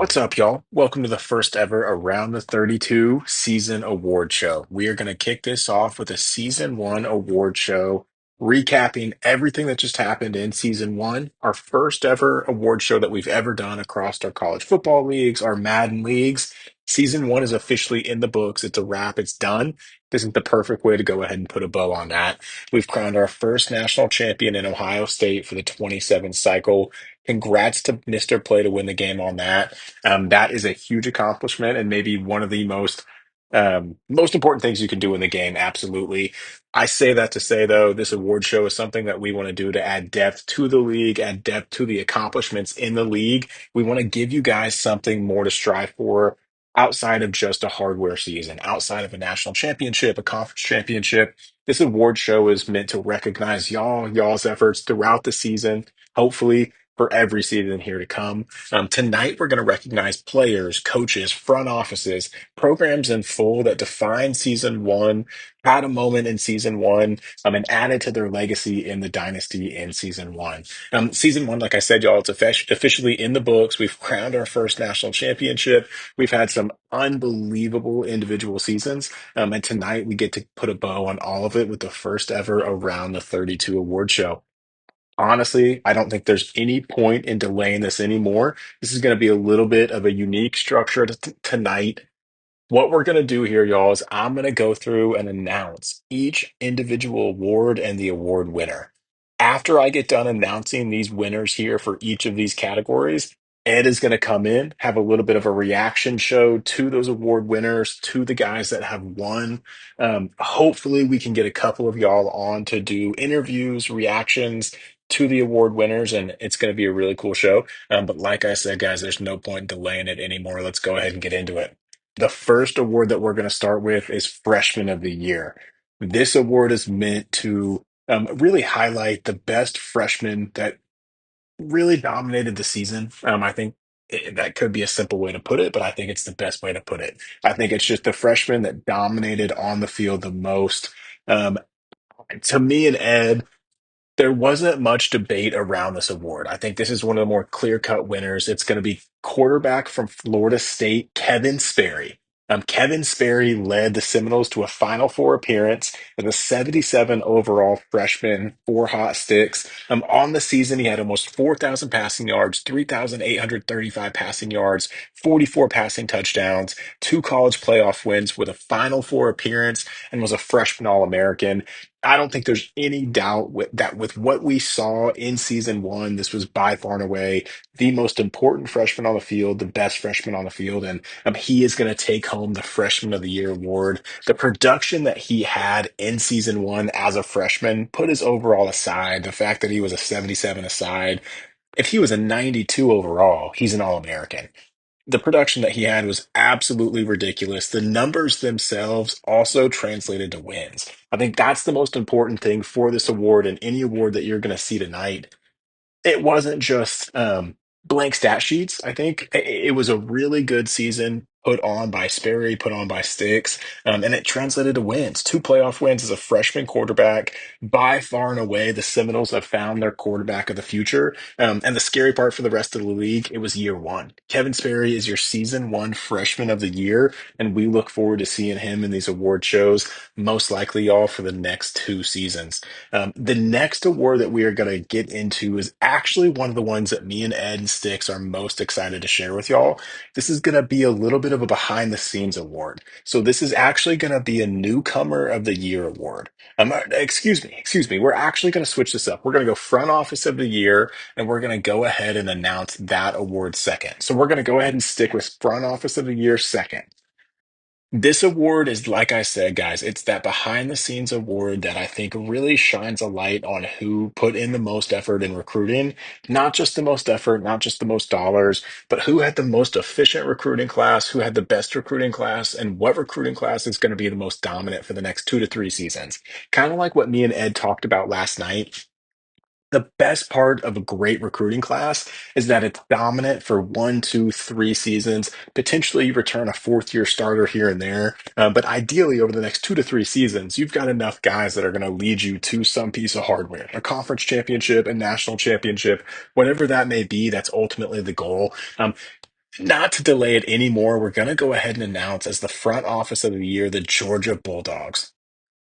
What's up, y'all? Welcome to the first ever Around the 32 season award show. We are going to kick this off with a season one award show, recapping everything that just happened in season one. Our first ever award show that we've ever done across our college football leagues, our Madden leagues. Season one is officially in the books. It's a wrap. It's done. This is the perfect way to go ahead and put a bow on that. We've crowned our first national champion in Ohio State for the 27 cycle. Congrats to Mr. Play to win the game on that. That is a huge accomplishment and maybe one of the most important things you can do in the game. Absolutely. I say that to say though, this award show is something that we want to do to add depth to the league, add depth to the accomplishments in the league. We want to give you guys something more to strive for outside of just a hardware season, outside of a national championship, a conference championship. This award show is meant to recognize y'all's efforts throughout the season, hopefully for every season here to come. Tonight, we're going to recognize players, coaches, front offices, programs in full that define season one, had a moment in season one, and added to their legacy in the dynasty in season one. Season one, like I said, y'all, it's officially in the books. We've crowned our first national championship. We've had some unbelievable individual seasons. And tonight, we get to put a bow on all of it with the first ever Around the 32 award show. Honestly, I don't think there's any point in delaying this anymore. This is going to be a little bit of a unique structure tonight. What we're going to do here, y'all, is I'm going to go through and announce each individual award and the award winner. After I get done announcing these winners here for each of these categories, Ed is going to come in, have a little bit of a reaction show to those award winners, to the guys that have won. Hopefully, we can get a couple of y'all on to do interviews, reactions to the award winners, and it's going to be a really cool show. But like I said, guys, there's no point in delaying it anymore. Let's go ahead and get into it. The first award that we're going to start with is Freshman of the Year. This award is meant to really highlight the best freshmen that really dominated the season. I think that could be a simple way to put it, but I think it's the best way to put it. I think it's just the freshmen that dominated on the field the most. Um, to me and Ed, there wasn't much debate around this award. I think this is one of the more clear-cut winners. It's going to be quarterback from Florida State, Kevin Sperry. Kevin Sperry led the Seminoles to a Final Four appearance as a 77 overall freshman, four hot sticks. On the season, he had almost 4,000 passing yards, 3,835 passing yards, 44 passing touchdowns, two college playoff wins with a Final Four appearance, and was a freshman All-American. I don't think there's any doubt that with what we saw in season one, this was by far and away the most important freshman on the field, the best freshman on the field, and he is going to take home the Freshman of the Year award. The production that he had in season one as a freshman, put his overall aside, the fact that he was a 77 aside, if he was a 92 overall, he's an All American. The production that he had was absolutely ridiculous. The numbers themselves also translated to wins. I think that's the most important thing for this award and any award that you're going to see tonight. It wasn't just blank stat sheets. I think it was a really good season put on by Sperry, put on by Sticks, and it translated to wins. Two playoff wins as a freshman quarterback. By far and away, the Seminoles have found their quarterback of the future. And the scary part for the rest of the league, it was year one. Kevin Sperry is your season one freshman of the year, and we look forward to seeing him in these award shows, most likely all for the next two seasons. The next award that we are going to get into is actually one of the ones that me and Ed and Sticks are most excited to share with y'all. This is going to be a little bit of a behind the scenes award. So this is actually going to be a Newcomer of the Year award. Excuse me. We're actually going to switch this up. We're going to go front office of the year, and we're going to go ahead and announce that award second. So we're going to go ahead and stick with front office of the year second. This award is, like I said, guys, it's that behind the scenes award that I think really shines a light on who put in the most effort in recruiting. Not just the most effort, not just the most dollars, but who had the most efficient recruiting class, who had the best recruiting class, and what recruiting class is going to be the most dominant for the next 2 to 3 seasons. Kind of like what me and Ed talked about last night. The best part of a great recruiting class is that it's dominant for 1, 2, 3 seasons. Potentially, you return a fourth year starter here and there. But ideally, over the next 2 to 3 seasons, you've got enough guys that are going to lead you to some piece of hardware, a conference championship, a national championship, whatever that may be. That's ultimately the goal. Not to delay it anymore, we're going to go ahead and announce as the front office of the year the Georgia Bulldogs.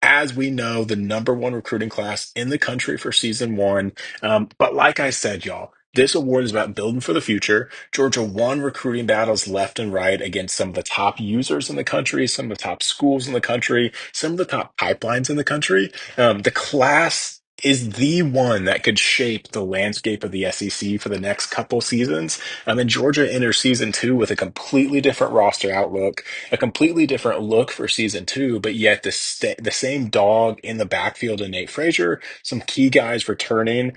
As we know, the number one recruiting class in the country for season one. But like I said, y'all, this award is about building for the future. Georgia won recruiting battles left and right against some of the top users in the country, some of the top schools in the country, some of the top pipelines in the country. The class is the one that could shape the landscape of the SEC for the next couple seasons. And Georgia enters season two with a completely different roster outlook, a completely different look for season two, but yet the same dog in the backfield in Nate Frazier, some key guys returning.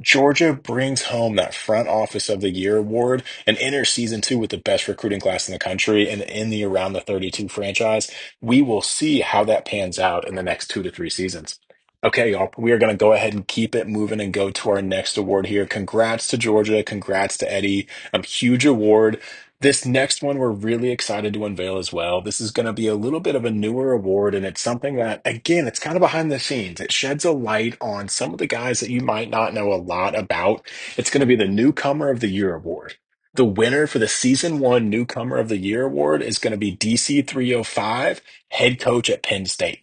Georgia brings home that front office of the year award and enters season two with the best recruiting class in the country and in the around the 32 franchise. We will see how that pans out in the next 2 to 3 seasons. Okay, y'all, we are going to go ahead and keep it moving and go to our next award here. Congrats to Georgia. Congrats to Eddie. Huge award. This next one we're really excited to unveil as well. This is going to be a little bit of a newer award, and it's something that, again, it's kind of behind the scenes. It sheds a light on some of the guys that you might not know a lot about. It's going to be the Newcomer of the Year award. The winner for the season one Newcomer of the Year award is going to be DC 305, head coach at Penn State.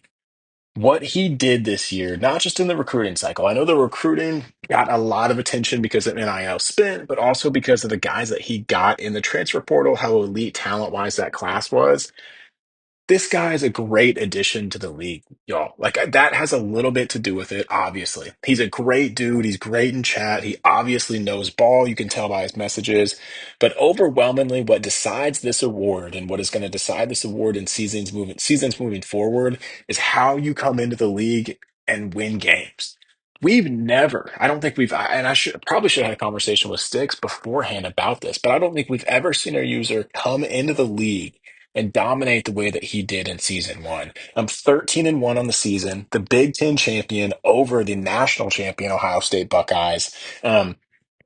What he did this year, not just in the recruiting cycle. I know the recruiting got a lot of attention because of NIL spent, but also because of the guys that he got in the transfer portal, how elite talent wise that class was. This guy is a great addition to the league, y'all. Like that has a little bit to do with it, obviously. He's a great dude. He's great in chat. He obviously knows ball. You can tell by his messages. But overwhelmingly, what decides this award and what is going to decide this award in seasons moving forward is how you come into the league and win games. We've never, I don't think we've, and I should probably should have had a conversation with Sticks beforehand about this, but I don't think we've ever seen a user come into the league and dominate the way that he did in season one. I'm 13-1 on the season, the Big Ten champion over the national champion Ohio State Buckeyes. Um,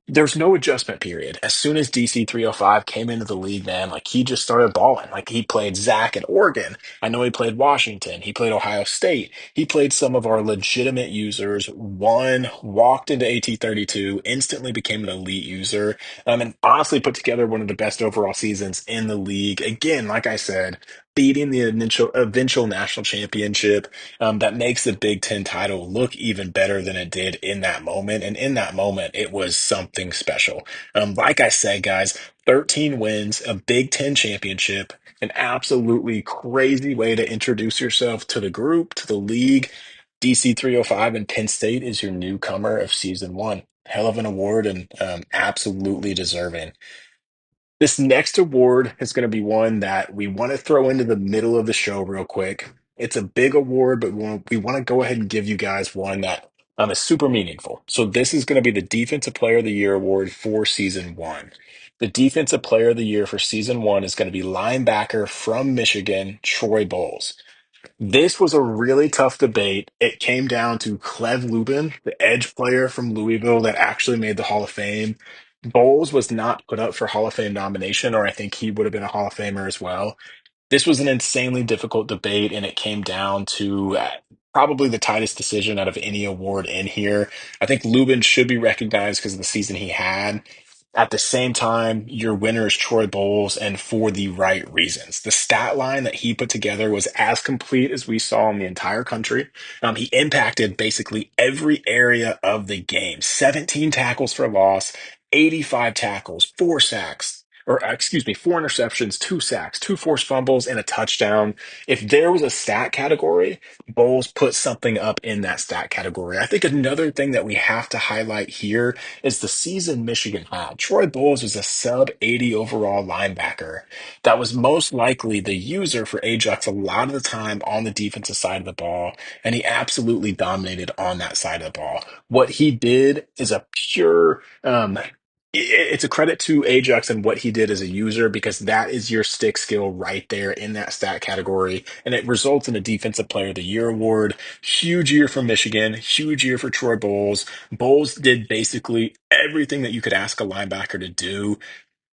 there's no adjustment period. As soon as DC 305 came into the league, man, like he just started balling. Like he played Zach in Oregon. I know he played Washington. He played Ohio State. He played some of our legitimate users, won, walked into AT32, instantly became an elite user, and honestly put together one of the best overall seasons in the league. Again, like I said, beating the initial eventual national championship that makes the Big Ten title look even better than it did in that moment. And in that moment, it was something special. Like I said, guys, 13 wins, a Big Ten championship, an absolutely crazy way to introduce yourself to the group, to the league. DC 305 and Penn State is your newcomer of season one. Hell of an award and absolutely deserving. This next award is going to be one that we want to throw into the middle of the show real quick. It's a big award, but we want to go ahead and give you guys one that is super meaningful. So this is going to be the Defensive Player of the Year award for season one. The Defensive Player of the Year for season one is going to be linebacker from Michigan, Troy Bowles. This was a really tough debate. It came down to Clev Lubin, the edge player from Louisville that actually made the Hall of Fame. Bowles was not put up for Hall of Fame nomination, or I think he would have been a Hall of Famer as well. This was an insanely difficult debate, and it came down to probably the tightest decision out of any award in here. I think Lubin should be recognized because of the season he had. At the same time, your winner is Troy Bowles, and for the right reasons. The stat line that he put together was as complete as we saw in the entire country. He impacted basically every area of the game. 17 tackles for loss, 85 tackles, 4 sacks, or excuse me, 4 interceptions, 2 sacks, 2 forced fumbles, and a touchdown. If there was a stat category, Bowles put something up in that stat category. I think another thing that we have to highlight here is the season Michigan had. Troy Bowles was a sub 80 overall linebacker that was most likely the user for Ajax a lot of the time on the defensive side of the ball, and he absolutely dominated on that side of the ball. What he did is a pure it's a credit to Ajax and what he did as a user because that is your stick skill right there in that stat category. And it results in a Defensive Player of the Year award. Huge year for Michigan, huge year for Troy Bowles. Bowles did basically everything that you could ask a linebacker to do.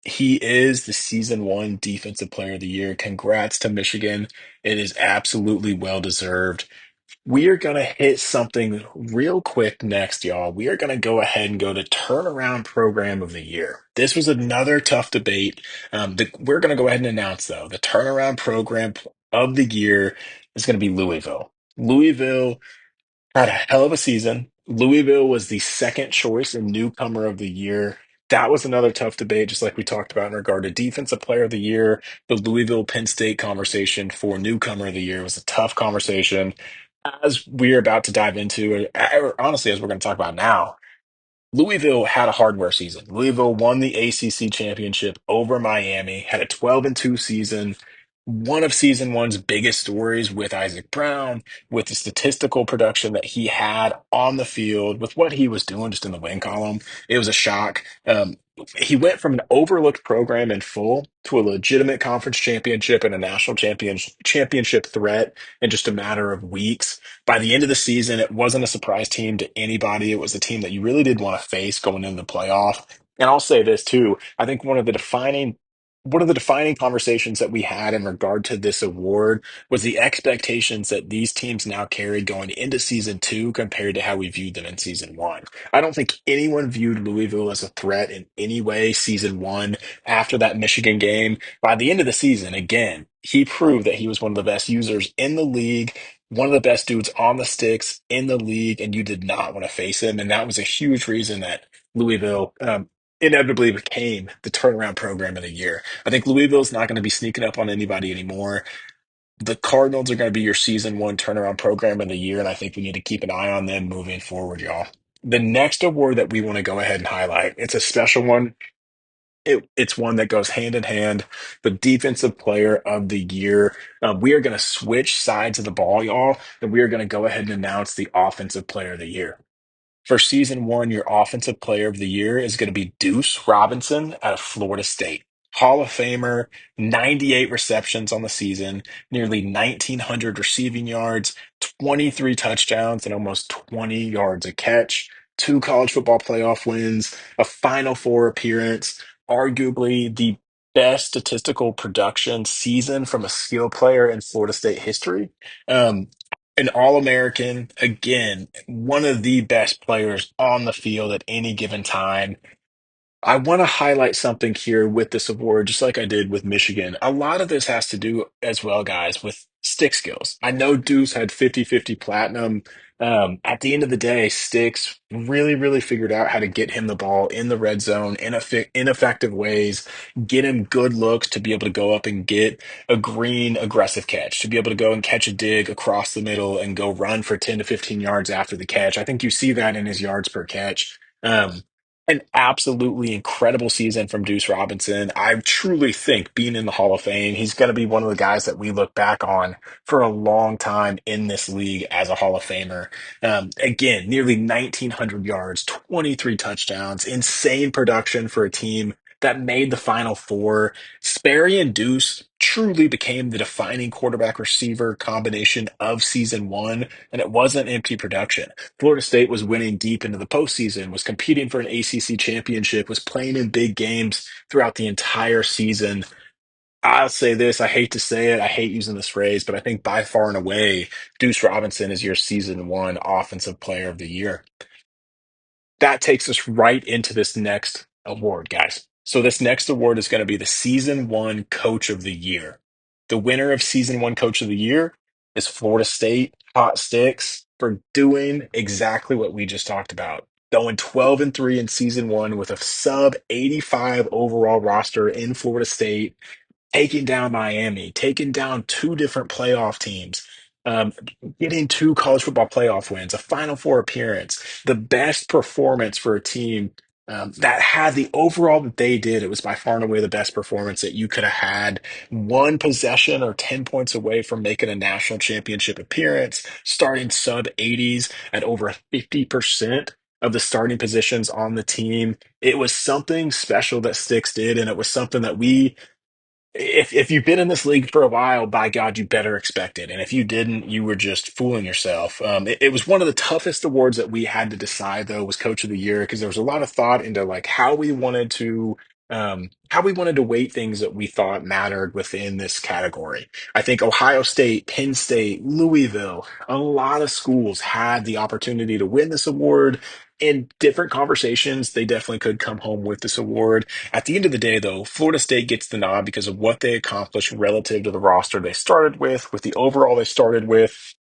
He is the season one Defensive Player of the Year. Congrats to Michigan. It is absolutely well deserved. We are going to hit something real quick next, y'all. We are going to go ahead and go to turnaround program of the year. This was another tough debate. We're going to go ahead and announce, though, the turnaround program of the year is going to be Louisville. Louisville had a hell of a season. Louisville was the second choice in newcomer of the year. That was another tough debate, just like we talked about in regard to defensive player of the year. The Louisville Penn State conversation for newcomer of the year was a tough conversation. As we're about to dive into, or honestly, as we're going to talk about now, Louisville had a hardware season. Louisville won the ACC championship over Miami, had a 12-2 season. One of season one's biggest stories with Isaac Brown, with the statistical production that he had on the field, with what he was doing just in the win column. It was a shock. He went from an overlooked program in full to a legitimate conference championship and a national championship threat in just a matter of weeks. By the end of the season, it wasn't a surprise team to anybody. It was a team that you really did want to face going into the playoff. And I'll say this too. I think one of the defining conversations that we had in regard to this award was the expectations that these teams now carried going into season two compared to how we viewed them in season one. I don't think anyone viewed Louisville as a threat in any way season one after that Michigan game. By the end of the season, again, he proved that he was one of the best users in the league, one of the best dudes on the sticks in the league, and you did not want to face him. And that was a huge reason that Louisville inevitably became the turnaround program of the year. I think Louisville's not going to be sneaking up on anybody anymore. The Cardinals are going to be your season one turnaround program of the year, and I think we need to keep an eye on them moving forward, y'all. The next award that we want to go ahead and highlight, it's a special one. It's one that goes hand in hand. The defensive player of the year. We are going to switch sides of the ball, y'all, and we are going to go ahead and announce the offensive player of the year. For season one, your offensive player of the year is going to be Deuce Robinson out of Florida State. Hall of Famer, 98 receptions on the season, nearly 1,900 receiving yards, 23 touchdowns, and almost 20 yards a catch. Two college football playoff wins, a Final Four appearance, arguably the best statistical production season from a skill player in Florida State history. Um, an All-American, again, one of the best players on the field at any given time. I want to highlight something here with this award, just like I did with Michigan. A lot of this has to do as well, guys, with stick skills. I know Deuce had 50-50 platinum. At the end of the day, Sticks really, really figured out how to get him the ball in the red zone in effective ways, get him good looks to be able to go up and get a green aggressive catch, to be able to go and catch a dig across the middle and go run for 10 to 15 yards after the catch. I think you see that in his yards per catch. An absolutely incredible season from Deuce Robinson. I truly think being in the Hall of Fame, he's going to be one of the guys that we look back on for a long time in this league as a Hall of Famer. Again, nearly 1,900 yards, 23 touchdowns, insane production for a team that made the Final Four. Sperry and Deuce truly became the defining quarterback receiver combination of season one, and it wasn't empty production. Florida State was winning deep into the postseason, was competing for an ACC championship, was playing in big games throughout the entire season. I'll say this, I hate to say it, I hate using this phrase, but I think by far and away, Deuce Robinson is your season one offensive player of the year. That takes us right into this next award, guys. So this next award is going to be the season one coach of the year. The winner of season one coach of the year is Florida State Hot Sticks for doing exactly what we just talked about. Going 12-3 in season one with a sub 85 overall roster in Florida State, taking down Miami, taking down two different playoff teams, um, getting two college football playoff wins, a Final Four appearance, the best performance for a team that had the overall that they did. It was by far and away the best performance that you could have had. One possession or 10 points away from making a national championship appearance, starting sub 80s at over 50% of the starting positions on the team. It was something special that Sticks did, and it was something that if you've been in this league for a while, by God, you better expect it. And if you didn't, you were just fooling yourself. It was one of the toughest awards that we had to decide, though, was Coach of the Year, because there was a lot of thought into like how we wanted to how we wanted to weight things that we thought mattered within this category. I think Ohio State, Penn State, Louisville, a lot of schools had the opportunity to win this award. In different conversations, they definitely could come home with this award. At the end of the day, though, Florida State gets the nod because of what they accomplished relative to the roster they started with the overall they started with.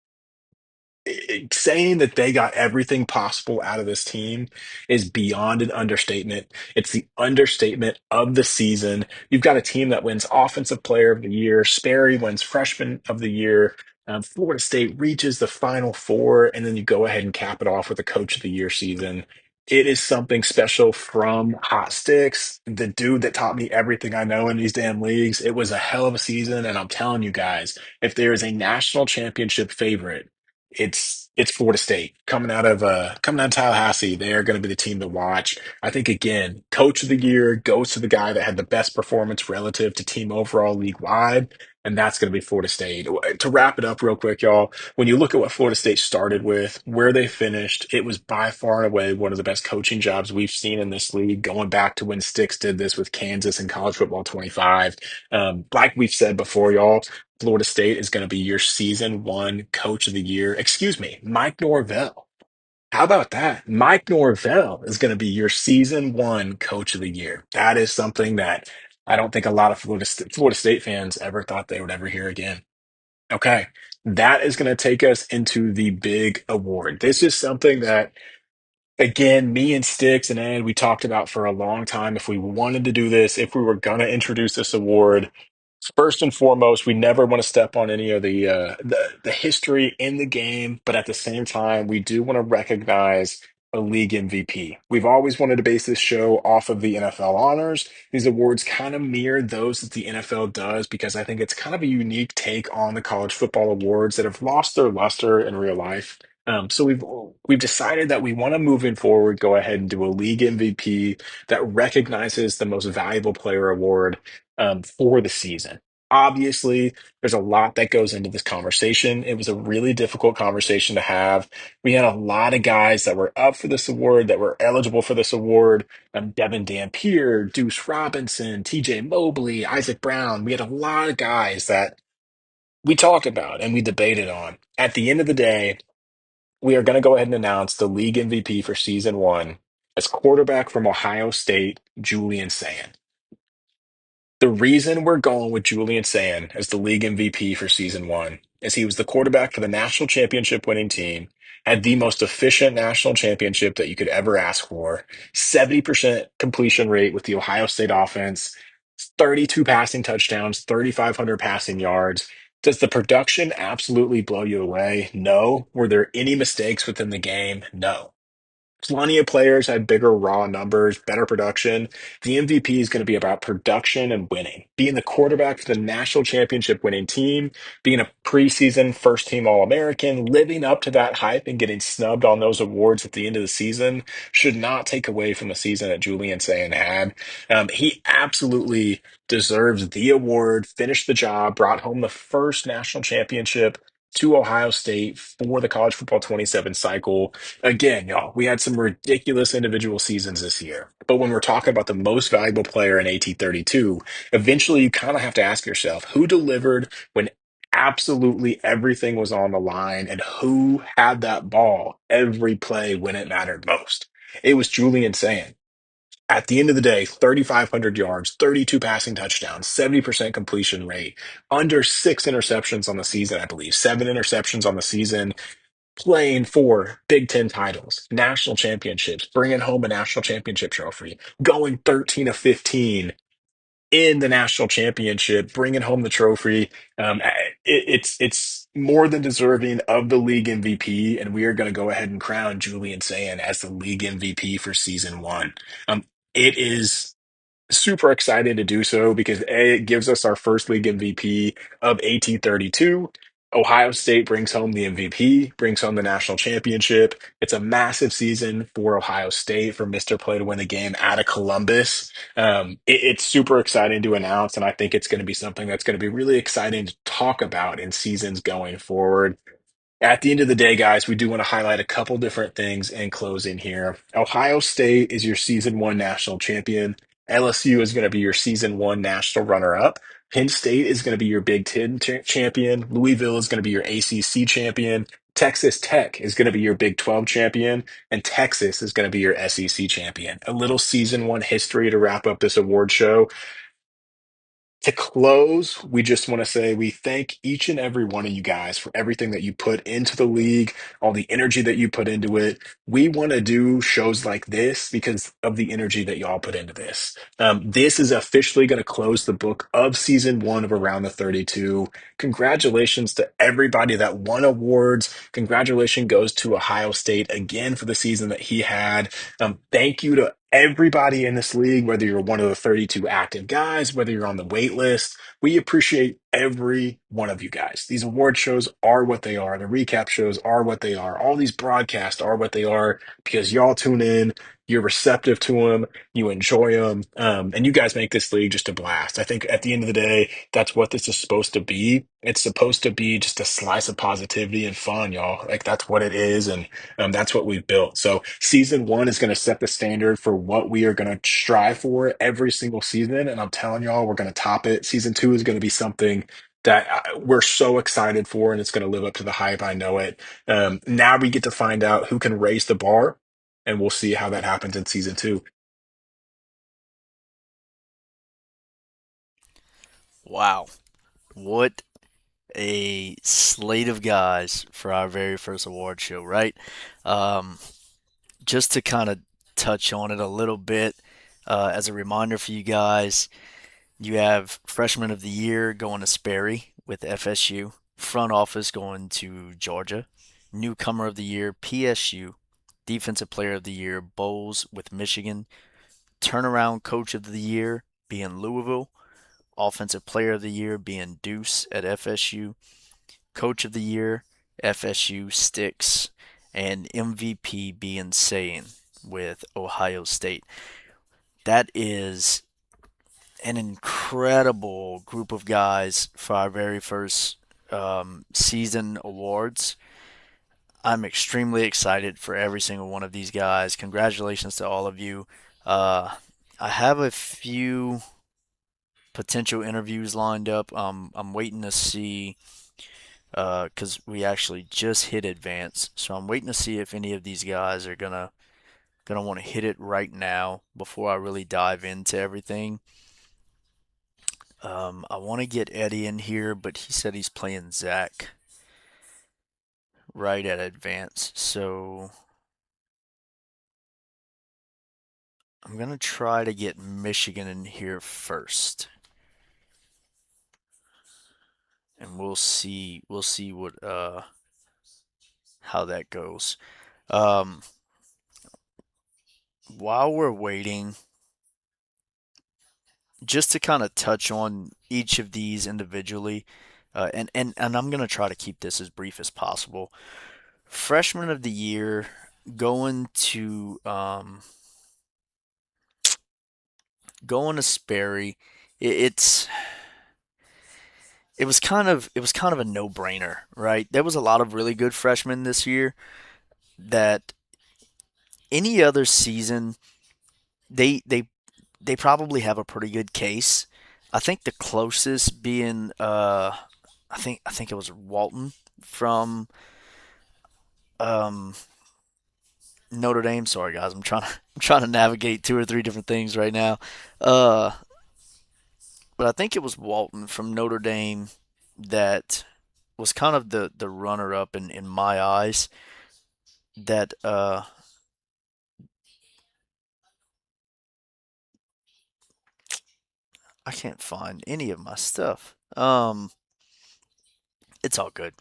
Saying that they got everything possible out of this team is beyond an understatement. It's the understatement of the season. You've got a team that wins Offensive Player of the Year. Sperry wins Freshman of the Year. Florida State reaches the Final Four, and then you go ahead and cap it off with a Coach of the Year season. It is something special from Hot Sticks, the dude that taught me everything I know in these damn leagues. It was a hell of a season, and I'm telling you guys, if there is a national championship favorite, it's Florida State coming out of Tallahassee. They are going to be the team to watch. I think again, Coach of the Year goes to the guy that had the best performance relative to team overall league wide, and that's going to be Florida State. To wrap it up real quick, y'all, when you look at what Florida State started with, where they finished, it was by far and away one of the best coaching jobs we've seen in this league, going back to when Sticks did this with Kansas in college football 25. Like we've said before, y'all. Florida State is going to be your season one coach of the year. Excuse me, Mike Norvell. How about that? Mike Norvell is going to be your season one coach of the year. That is something that I don't think a lot of Florida State fans ever thought they would ever hear again. Okay. That is going to take us into the big award. This is something that, again, me and Sticks and Ed, we talked about for a long time. If we wanted to do this, if we were going to introduce this award, first and foremost, we never want to step on any of the history in the game, but at the same time, we do want to recognize a league MVP. We've always wanted to base this show off of the NFL honors. These awards kind of mirror those that the NFL does because I think it's kind of a unique take on the college football awards that have lost their luster in real life. So we've decided that we want to moving forward go ahead and do a league MVP that recognizes the most valuable player award for the season. Obviously, there's a lot that goes into this conversation. It was a really difficult conversation to have. We had a lot of guys that were up for this award, that were eligible for this award. Devin Dampier, Deuce Robinson, TJ Mobley, Isaac Brown. We had a lot of guys that we talked about and we debated on. At the end of the day, we are going to go ahead and announce the league MVP for season one as quarterback from Ohio State, Julian Sand. The reason we're going with Julian Sand as the league MVP for season one is he was the quarterback for the national championship winning team, had the most efficient national championship that you could ever ask for, 70% completion rate with the Ohio State offense, 32 passing touchdowns, 3,500 passing yards. Does the production absolutely blow you away? No. Were there any mistakes within the game? No. Plenty of players had bigger raw numbers, better production. The MVP is going to be about production and winning. Being the quarterback for the national championship winning team, being a preseason first team All American, living up to that hype and getting snubbed on those awards at the end of the season should not take away from the season that Julian Sayin had. He absolutely deserves the award, finished the job, brought home the first national championship to Ohio State for the college football 27 cycle. Again, y'all, we had some ridiculous individual seasons this year. But when we're talking about the most valuable player in AT32, eventually you kind of have to ask yourself who delivered when absolutely everything was on the line and who had that ball every play when it mattered most. It was Julian Sand. At the end of the day, 3,500 yards, 32 passing touchdowns, 70% completion rate, under six interceptions on the season, I believe, seven interceptions on the season, playing for Big Ten titles, national championships, bringing home a national championship trophy, going 13 of 15 in the national championship, bringing home the trophy. It's more than deserving of the league MVP, and we are going to go ahead and crown Julian Sayin as the league MVP for season one. It is super excited to do so because A, it gives us our first league MVP of AT32. Ohio State brings home the MVP, brings home the national championship. It's a massive season for Ohio State for Mr. Play to win the game out of Columbus. It's super exciting to announce, and I think it's going to be something that's going to be really exciting to talk about in seasons going forward. At the end of the day, guys, we do want to highlight a couple different things in closing here. Ohio State is your season one national champion. LSU is going to be your season one national runner up. Penn State is going to be your Big Ten champion. Louisville is going to be your ACC champion. Texas Tech is going to be your Big 12 champion. And Texas is going to be your SEC champion. A little season one history to wrap up this award show. To close, we just want to say we thank each and every one of you guys for everything that you put into the league, all the energy that you put into it. We want to do shows like this because of the energy that y'all put into this. This is officially going to close the book of season one of Around the 32. Congratulations to everybody that won awards. Congratulations goes to Ohio State again for the season that he had. Thank you to everybody in this league, whether you're one of the 32 active guys, whether you're on the wait list. We appreciate every one of you guys. These award shows are what they are. The recap shows are what they are. All these broadcasts are what they are because y'all tune in. You're receptive to them. You enjoy them. And you guys make this league just a blast. I think at the end of the day, that's what this is supposed to be. It's supposed to be just a slice of positivity and fun, y'all. Like that's what it is. And that's what we've built. So season one is going to set the standard for what we are going to strive for every single season. And I'm telling y'all, we're going to top it. Season two is going to be something that we're so excited for, and it's going to live up to the hype. I know it. Now we get to find out who can raise the bar, and we'll see how that happens in season two. Wow. What a slate of guys for our very first award show, right? Um, just to kind of touch on it a little bit, as a reminder for you guys, you have Freshman of the Year going to Sperry with FSU, Front Office going to Georgia, Newcomer of the Year, PSU, Defensive Player of the Year, Bowles with Michigan, Turnaround Coach of the Year being Louisville, Offensive Player of the Year being Deuce at FSU, Coach of the Year, FSU Sticks, and MVP being Sayin with Ohio State. That is an incredible group of guys for our very first season awards. I'm extremely excited for every single one of these guys. Congratulations to all of you. Uh, I have a few potential interviews lined up. I'm waiting to see because we actually just hit advance, so I'm waiting to see if any of these guys are gonna want to hit it right now before I really dive into everything. I want to get Eddie in here, but he said he's playing Zach right at advance, so I'm gonna try to get Michigan in here first, and we'll see what how that goes. Um, while we're waiting, just to kind of touch on each of these individually, and I'm gonna try to keep this as brief as possible. Freshman of the year going to going to Sperry, it's it was kind of a no-brainer, right? There was a lot of really good freshmen this year that any other season they they they probably have a pretty good case. I think the closest being I think it was Walton from um Notre Dame. Sorry guys, I'm trying to navigate two or three different things right now. Uh but I think it was Walton from Notre Dame that was kind of the runner up in my eyes that I can't find any of my stuff. It's all good.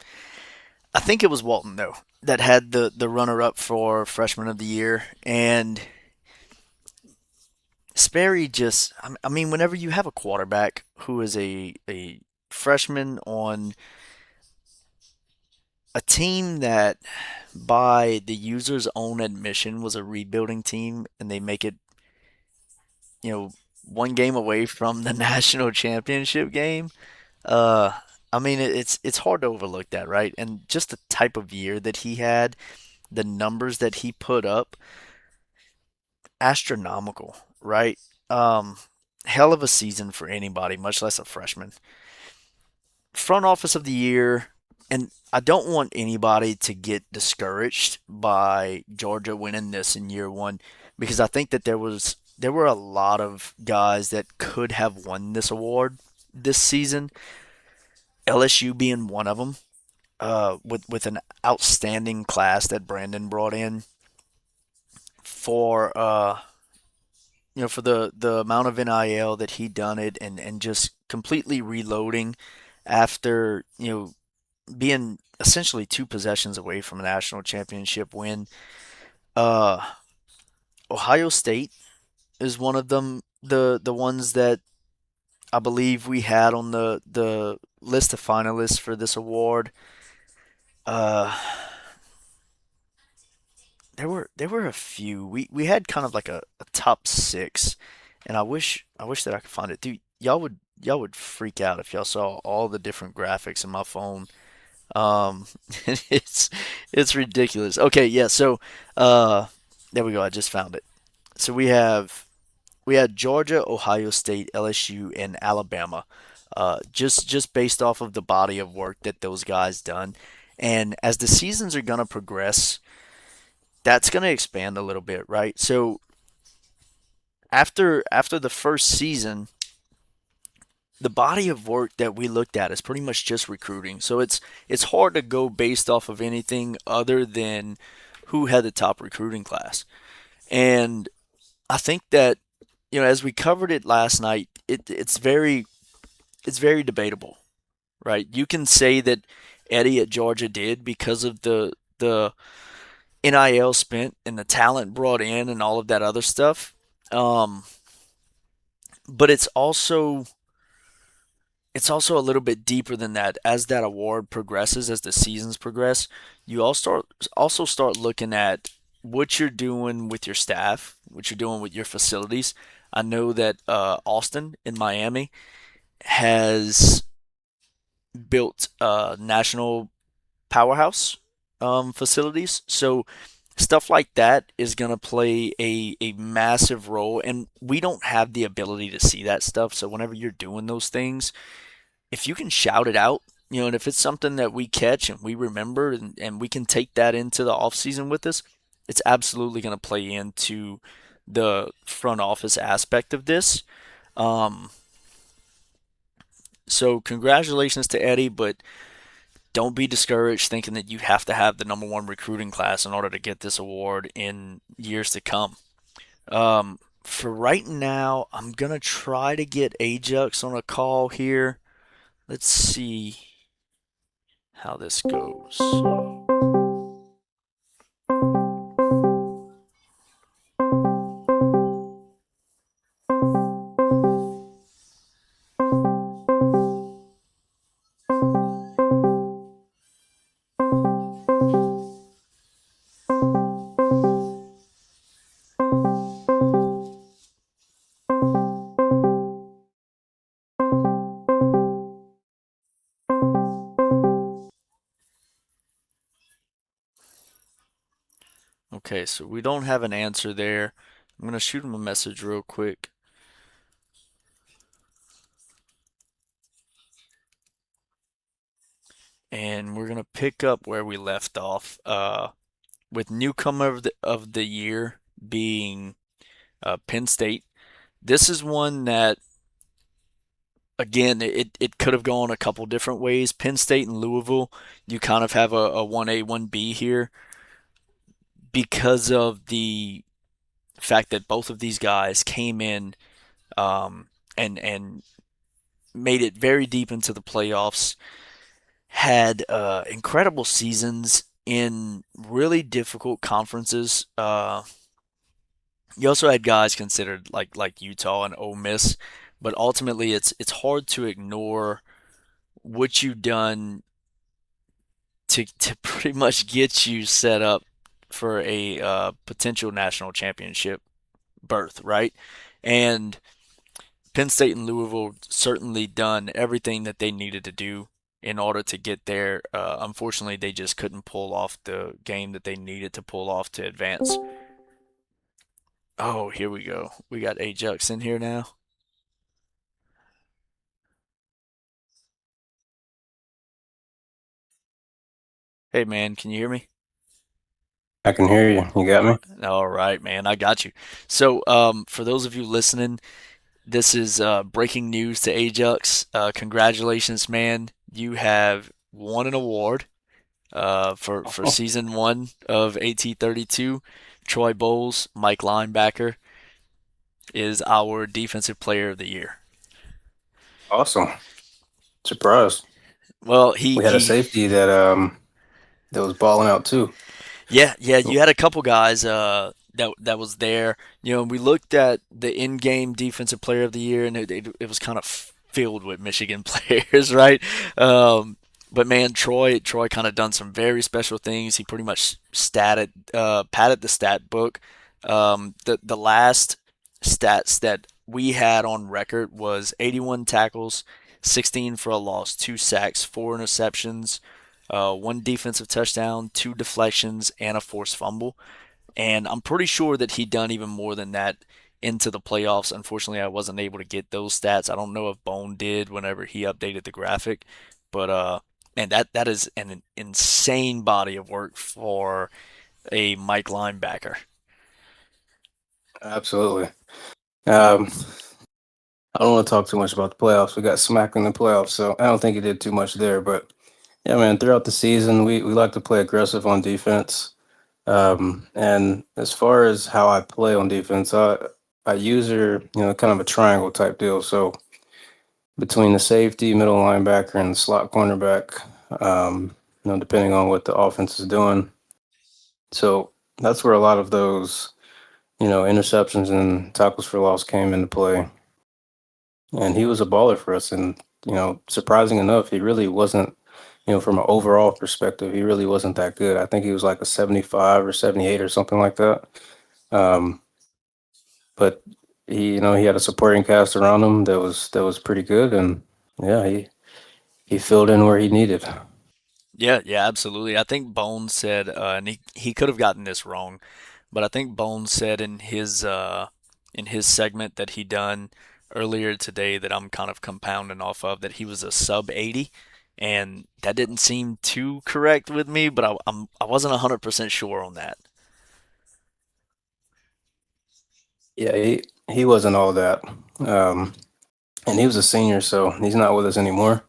I think it was Walton though that had the runner up for freshman of the year, and Sperry just I mean whenever you have a quarterback who is a freshman on a team that by the user's own admission was a rebuilding team and they make it, you know, one game away from the national championship game. Uh, I mean, it's hard to overlook that, right? And just the type of year that he had, the numbers that he put up, astronomical, right? Um, hell of a season for anybody, much less a freshman. Front office of the year, and I don't want anybody to get discouraged by Georgia winning this in year one because I think that there were a lot of guys that could have won this award this season. LSU being one of them, with an outstanding class that Brandon brought in for for the amount of NIL that he done it and just completely reloading after being essentially two possessions away from a national championship win. Uh, Ohio State is one of them. The ones that I believe we had on the list of finalists for this award. Uh, there were a few. We had kind of like a top six, and I wish that I could find it. Dude, y'all would freak out if y'all saw all the different graphics in my phone. Um, it's it's ridiculous. Okay, yeah. So, uh, there we go. I just found it. So we had Georgia, Ohio State, LSU, and Alabama. Just based off of the body of work that those guys done, and as the seasons are gonna progress, that's gonna expand a little bit, right? So after the first season, the body of work that we looked at is pretty much just recruiting. So it's hard to go based off of anything other than who had the top recruiting class. And I think that as we covered it last night, it's very debatable, right? You can say that Eddie at Georgia did because of the NIL spent and the talent brought in and all of that other stuff. Um, but it's also a little bit deeper than that. As that award progresses, as the seasons progress, you also start looking at what you're doing with your staff, what you're doing with your facilities. I know that Austin in Miami has built national powerhouse facilities, so stuff like that is going to play a massive role, and we don't have the ability to see that stuff. So whenever you're doing those things, if you can shout it out, and if it's something that we catch and we remember and we can take that into the off season with us, it's absolutely going to play into the front office aspect of this. Um, so congratulations to Eddie, but don't be discouraged thinking that you have to have the number one recruiting class in order to get this award in years to come. For right now, I'm gonna try to get Ajax on a call here. Let's see how this goes. Okay, so we don't have an answer there. I'm gonna shoot him a message real quick, and we're gonna pick up where we left off. With newcomer of the year being Penn State. This is one that, again, it could have gone a couple different ways. Penn State and Louisville, you kind of have a 1A, 1B here because of the fact that both of these guys came in and made it very deep into the playoffs, had incredible seasons in really difficult conferences. You also had guys considered like Utah and Ole Miss, but ultimately it's hard to ignore what you've done to pretty much get you set up for a potential national championship berth, right? And Penn State and Louisville certainly done everything that they needed to do in order to get there. Unfortunately, they just couldn't pull off the game that they needed to pull off to advance. Oh, here we go. We got Ajax in here now. Hey, man, can you hear me? I can hear you. You got me? All right, man, I got you. So, for those of you listening, this is breaking news to Ajax. Congratulations, man. You have won an award for Oh, season one of AT32. Troy Bowles, Mike Linebacker, is our defensive player of the year. awesome. Surprised. Well, he We had a he safety that was balling out too. yeah, you had a couple guys that was there. You know, we looked at the in-game defensive player of the year, and it was kind of filled with Michigan players, right? But man, Troy kind of done some very special things. He pretty much padded the stat book. The last stats that we had on record was 81 tackles, 16 for a loss, 2 sacks, 4 interceptions, one defensive touchdown, 2 deflections, and a forced fumble. And I'm pretty sure that he done even more than that into the playoffs. Unfortunately, I wasn't able to get those stats. I don't know if Bone did whenever he updated the graphic, but and that is an insane body of work for a Mike linebacker. Absolutely. Um, I don't want to talk too much about the playoffs. We got smacked in the playoffs, so I don't think he did too much there. But yeah, man, throughout the season, we like to play aggressive on defense. And as far as how I play on defense, I use her, kind of a triangle type deal. So between the safety, middle linebacker, and the slot cornerback, depending on what the offense is doing. So that's where a lot of those, interceptions and tackles for loss came into play. And he was a baller for us. And, surprising enough, he really wasn't, from an overall perspective, he really wasn't that good. I think he was like a 75 or 78 or something like that. Um, but he had a supporting cast around him that was pretty good. And yeah, he filled in where he needed. Yeah, absolutely. I think Bones said, and he could have gotten this wrong, but I think Bones said in his segment that he done earlier today that I'm kind of compounding off of that he was a sub 80, and that didn't seem too correct with me, but I wasn't 100% sure on that. Yeah, he wasn't all that. Um, and he was a senior, so he's not with us anymore.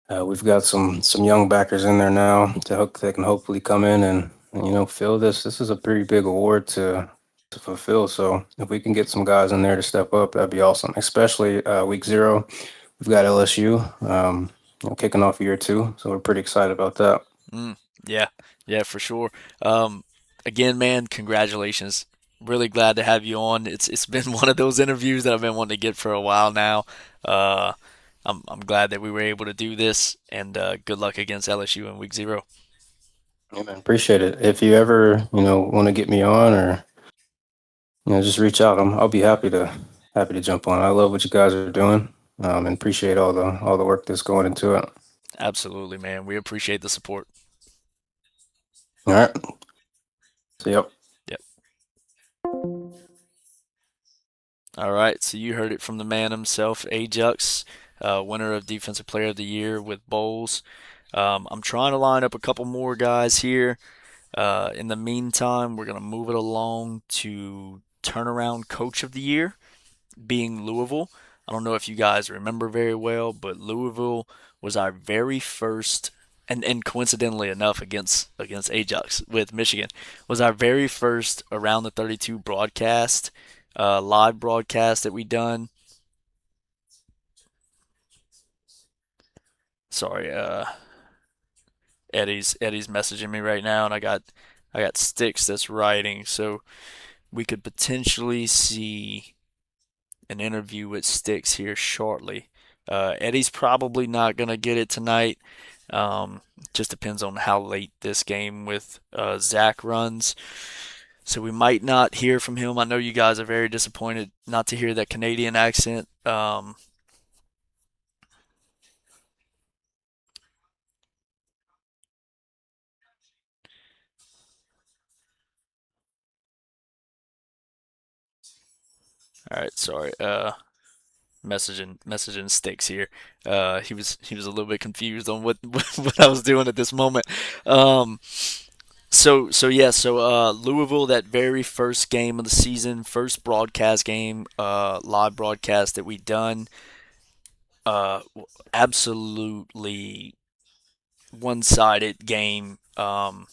We've got some young backers in there now that can hopefully come in and fill this. This is a pretty big award to fulfill. So if we can get some guys in there to step up, that'd be awesome. Especially week 0, we've got LSU kicking off year 2, so we're pretty excited about that. Mm, yeah, yeah, for sure. Um, Again, man, congratulations. Really glad to have you on. It's been one of those interviews that I've been wanting to get for a while now. Uh, I'm glad that we were able to do this, and good luck against LSU in week 0. Yeah, man, appreciate it. If you ever want to get me on or just reach out, I'll be happy to jump on. I love what you guys are doing, and appreciate all the work that's going into it. Absolutely, man. We appreciate the support. All right. So, yep. Yep. All right. So you heard it from the man himself, Ajax, winner of Defensive Player of the Year with Bowles. I'm trying to line up a couple more guys here. In the meantime, we're going to move it along to turnaround coach of the year, being Louisville. I don't know if you guys remember very well, but Louisville was our very first, and coincidentally enough, against Ajax with Michigan, was our very first around the 32 broadcast, live broadcast that we done. Sorry, Eddie's messaging me right now, and I got Sticks that's writing, so we could potentially see an interview with Sticks here shortly. Eddie's probably not gonna get it tonight. Just depends on how late this game with Zach runs. So we might not hear from him. I know you guys are very disappointed not to hear that Canadian accent. All right, sorry. Messaging sticks here. He was a little bit confused on what what I was doing at this moment. Um, so Louisville, that very first game of the season, first broadcast game, live broadcast that we done, uh, absolutely one-sided game. That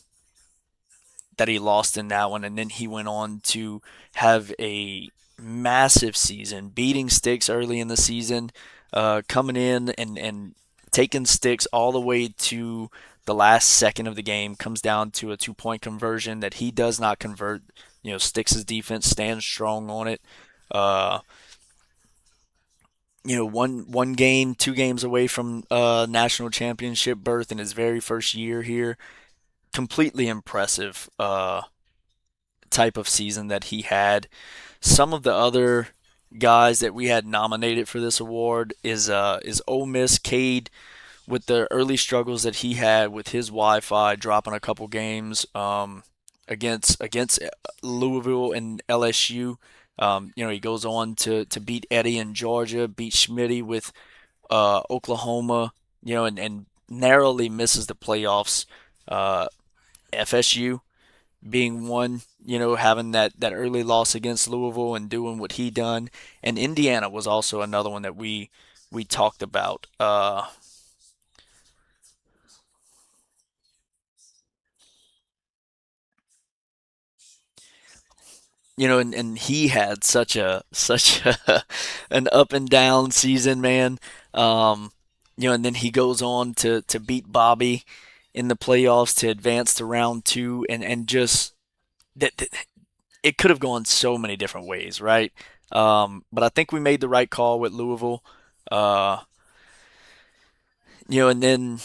he lost in that one, and then he went on to have a massive season, beating Sticks early in the season, coming in and taking Sticks all the way to the last second of the game. Comes down to a 2 point conversion that he does not convert. Sticks' defense stands strong on it. Uh, one game, 2 games away from national championship berth in his very first year here. Completely impressive. Type of season that he had. Some of the other guys that we had nominated for this award is Ole Miss Cade, with the early struggles that he had with his Wi-Fi, dropping a couple games against Louisville and LSU. He goes on to beat Eddie in Georgia, beat Schmitty with Oklahoma, and narrowly misses the playoffs. FSU being one, having that early loss against Louisville and doing what he done, and Indiana was also another one that we talked about. And he had such a an up and down season, man. Um, and then he goes on to beat Bobby in the playoffs to advance to round two, and just that it could have gone so many different ways, right? But I think we made the right call with Louisville. Uh, and then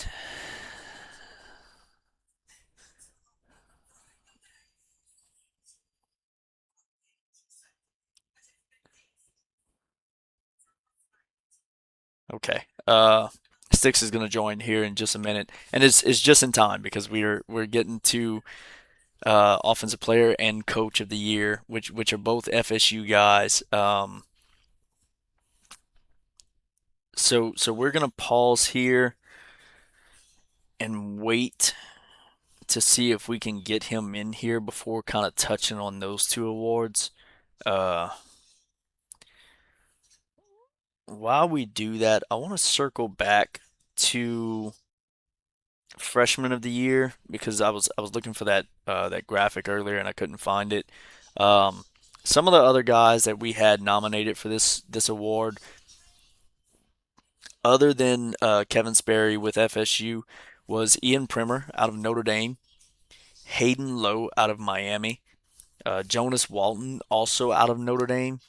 okay, Sticks is going to join here in just a minute, and it's just in time because we're getting to offensive player and coach of the year, which are both FSU guys. So we're going to pause here and wait to see if we can get him in here before kind of touching on those two awards. Uh, while we do that, I want to circle back to freshman of the year because I was looking for that graphic earlier and I couldn't find it. Um, some of the other guys that we had nominated for this award, other than Kevin Sperry with FSU, was Ian Primer out of Notre Dame, Hayden Lowe out of Miami, Jonas Walton also out of Notre Dame,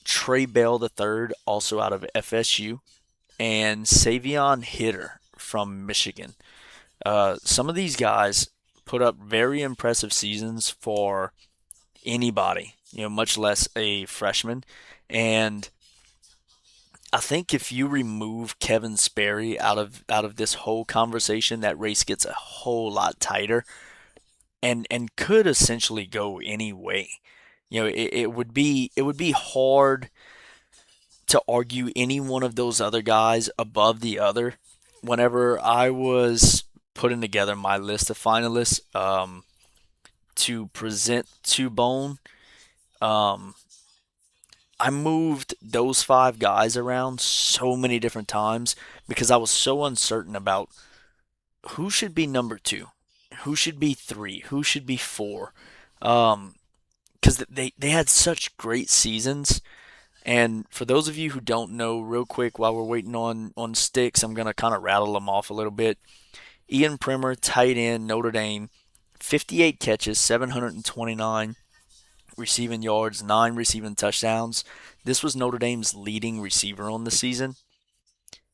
Trey Bell III also out of FSU, and Savion Hitter from Michigan. Some of these guys put up very impressive seasons for anybody, much less a freshman. And I think if you remove Kevin Sperry out of this whole conversation, that race gets a whole lot tighter and could essentially go any way. It would be hard to argue any one of those other guys above the other. Whenever I was putting together my list of finalists to present to Bone, um, I moved those 5 guys around so many different times because I was so uncertain about who should be number two, who should be three, who should be four. Because they had such great seasons. And for those of you who don't know, real quick, while we're waiting on Sticks, I'm going to kind of rattle them off a little bit. Ian Primer, tight end, Notre Dame, 58 catches, 729 receiving yards, 9 receiving touchdowns. This was Notre Dame's leading receiver on the season.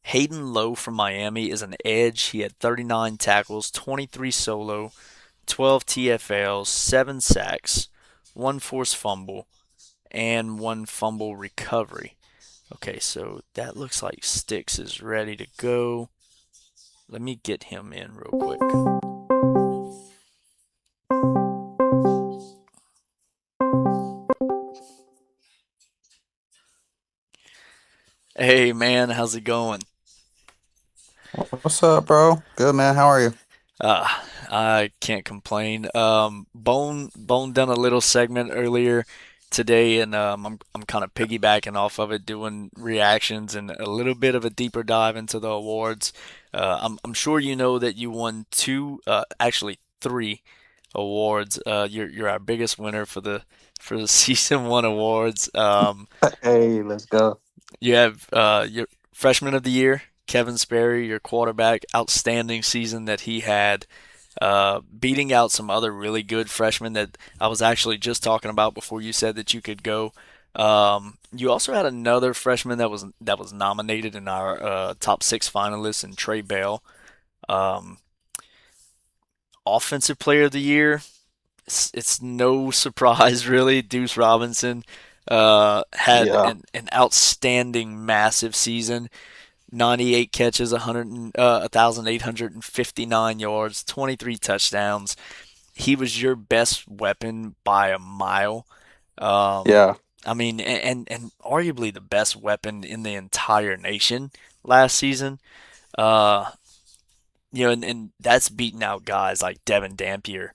Hayden Lowe from Miami is an edge. He had 39 tackles, 23 solo, 12 TFLs, 7 sacks, 1 forced fumble, and 1 fumble recovery. Okay, so that looks like Sticks is ready to go. Let me get him in real quick. Hey man, how's it going? What's up, bro? Good man. How are you? Uh, I can't complain. Bone done a little segment earlier today, and I'm kind of piggybacking off of it, doing reactions and a little bit of a deeper dive into the awards. I'm sure you know that you won two, actually three awards. You're our biggest winner for the season one awards. Hey, let's go. You have your freshman of the year, Kevin Sperry, your quarterback, outstanding season that he had, beating out some other really good freshmen that I was actually just talking about before you said that you could go. You also had another freshman that was nominated in our top six finalists, and Trey Bell, um, offensive player of the year. It's no surprise really. Deuce Robinson had Yeah, an outstanding, massive season. 98 catches, 1,859 yards, 23 touchdowns. He was your best weapon by a mile. Um, yeah. I mean, and arguably the best weapon in the entire nation last season. Uh, and that's beating out guys like Devin Dampier,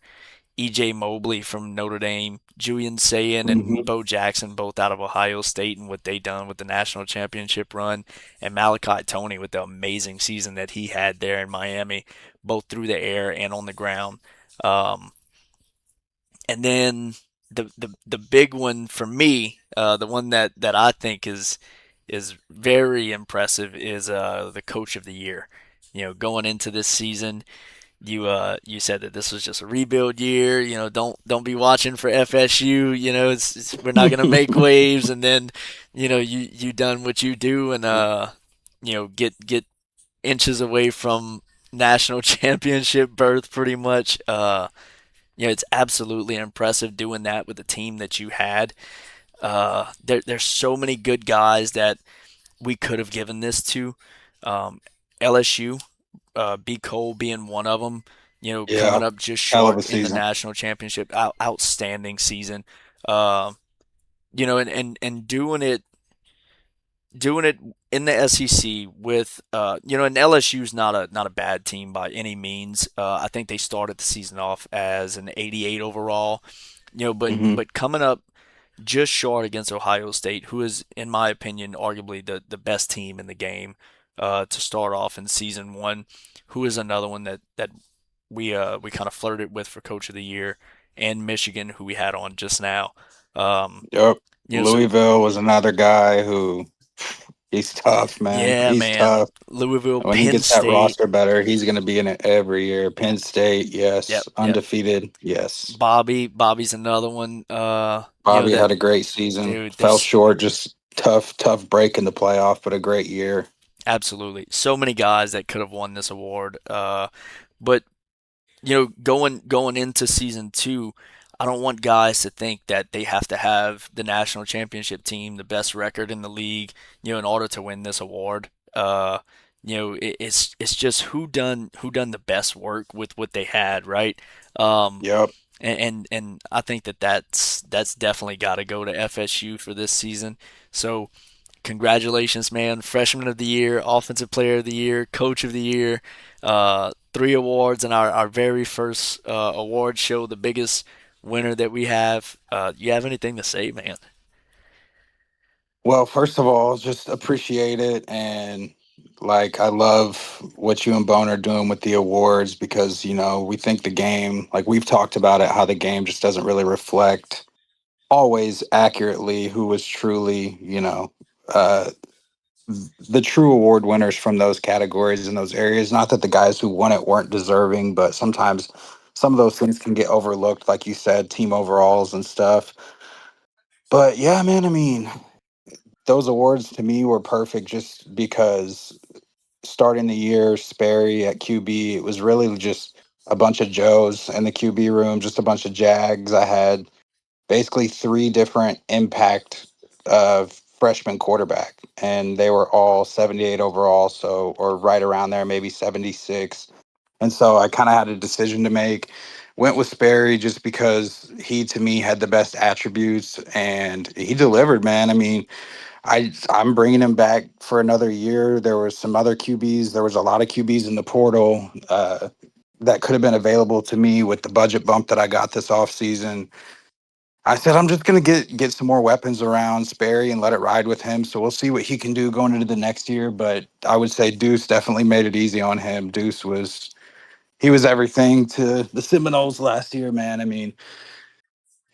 EJ Mobley from Notre Dame, Julian Sayin and hmm Bo Jackson, both out of Ohio State, and what they done with the national championship run, and Malachi Tony with the amazing season that he had there in Miami, both through the air and on the ground. Um, and then the big one for me, the one that I think is very impressive is the coach of the year. Going into this season, you said that this was just a rebuild year. Don't be watching for FSU. We're not gonna make waves, and then you done what you do, and get inches away from national championship berth pretty much. It's absolutely impressive doing that with the team that you had. There's so many good guys that we could have given this to. LSU, B. Cole being one of them. Yeah, Coming up just hell of short a in the season. national championship. Outstanding season. Uh, and doing it in the SEC with and LSU's not a bad team by any means. I think they started the season off as an 88 overall. But hmm coming up just short against Ohio State, who is, in my opinion, arguably the best team in the game to start off in season one. Who is another one that we kind of flirted with for Coach of the Year, and Michigan, who we had on just now. Um, Yep. so Louisville was another guy who he's tough, man. yeah, He's man, tough. Louisville, When he Penn gets that State. roster better, he's going to be in it every year. Penn State, Yep, yes. yep. Undefeated, yes. Bobby's another one. Bobby That had a great season. dude, Fell there's short, just tough break in the playoff, but a great year. absolutely so many guys that could have won this award. But going into season two, I don't want guys to think that they have to have the national championship team, the best record in the league, in order to win this award. It's just who done the best work with what they had, right? Um, Yep. and I think that's definitely got to go to FSU for this season. So congratulations, man. Freshman of the year, offensive player of the year, coach of the year, three awards in our very first award show, the biggest winner that we have. You have anything to say, man? Well, first of all, just appreciate it. And like, I love what you and Bone are doing with the awards because, we think the game, like we've talked about it, how the game just doesn't really reflect always accurately who was truly, uh, the true award winners from those categories in those areas. Not that the guys who won it weren't deserving, but sometimes some of those things can get overlooked, like you said, team overalls and stuff. But yeah, man, I mean, those awards to me were perfect just because starting the year, Sperry at QB, it was really just a bunch of Joes in the QB room, just a bunch of Jags. I had basically three different impact freshman quarterback, and they were all 78 overall, so or right around there, maybe 76. And so I kind of had a decision to make. Went with Sperry just because he, to me, had the best attributes, and he delivered, man. I mean, I'm bringing him back for another year. There was some other QBs. There was a lot of QBs in the portal that could have been available to me with the budget bump that I got this offseason. I said I'm just gonna get some more weapons around Sperry and let it ride with him. So we'll see what he can do going into the next year. But I would say Deuce definitely made it easy on him. Deuce was he was everything to the Seminoles last year, man. I mean,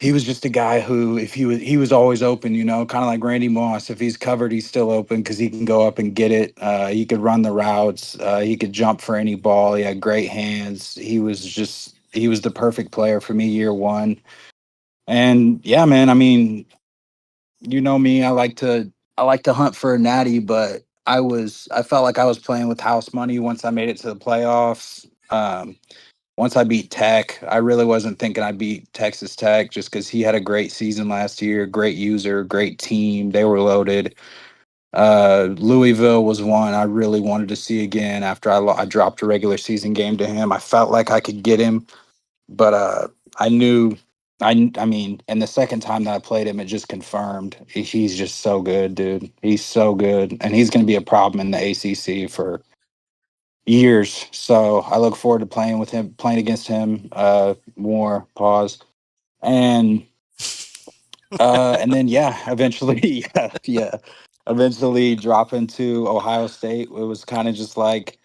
he was just a guy who, if he was always open, kind of like Randy Moss. If he's covered, he's still open because he can go up and get it. He could run the routes. He could jump for any ball. He had great hands. He was the perfect player for me year one. And yeah, man. I mean, you know me. I like to hunt for a natty, but I felt like I was playing with house money once I made it to the playoffs. Once I beat Tech, I really wasn't thinking I beat Texas Tech just because he had a great season last year, great user, great team. They were loaded. Louisville was one I really wanted to see again after I dropped a regular season game to him. I felt like I could get him, but I knew. I mean, and the second time that I played him, it just confirmed he's just so good, dude. He's so good, and he's going to be a problem in the ACC for years. So I look forward to playing with him, playing against him more. Pause. And and then yeah, eventually, yeah, eventually dropping to Ohio State. It was kind of just like